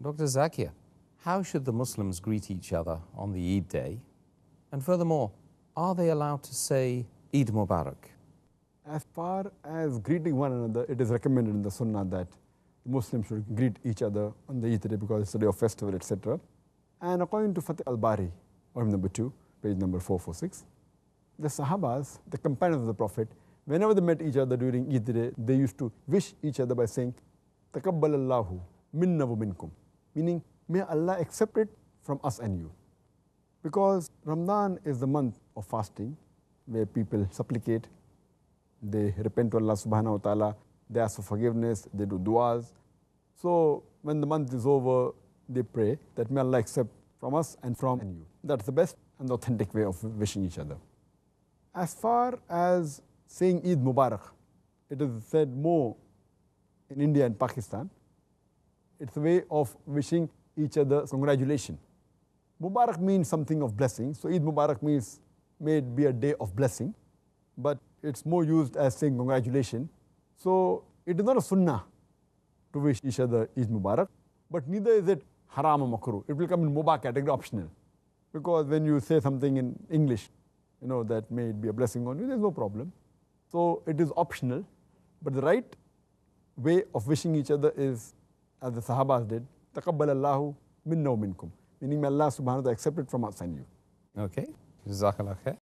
Dr. Zakir, how should the Muslims greet each other on the Eid day? And furthermore, are they allowed to say Eid Mubarak? As far as greeting one another, it is recommended in the Sunnah that Muslims should greet each other on the Eid day because it's a day of festival, etc. And according to Fatih al-Bari, volume number 2, page number 446, the Sahabas, the companions of the Prophet, whenever they met each other during Eid day, they used to wish each other by saying, Takabbalallahu minna wa minkum, meaning, may Allah accept it from us and you. Because Ramadan is the month of fasting, where people supplicate, they repent to Allah subhanahu wa ta'ala, they ask for forgiveness, they do du'as. So when the month is over, they pray that may Allah accept from us and from you. That's the best and the authentic way of wishing each other. As far as saying Eid Mubarak, it is said more in India and Pakistan. It's a way of wishing each other congratulations. Mubarak means something of blessing. So Eid Mubarak means may it be a day of blessing, but it's more used as saying congratulations. So it is not a sunnah to wish each other Eid Mubarak, but neither is it haram or makruh. It will come in mubah category, optional. Because when you say something in English, that may it be a blessing on you, there's no problem. So it is optional, but the right way of wishing each other is, as the Sahabas did, Taqabbalallahu minna wa minkum, meaning may Allah subhanahu wa ta'ala accept it from us and you. Okay, Jazakallah khair.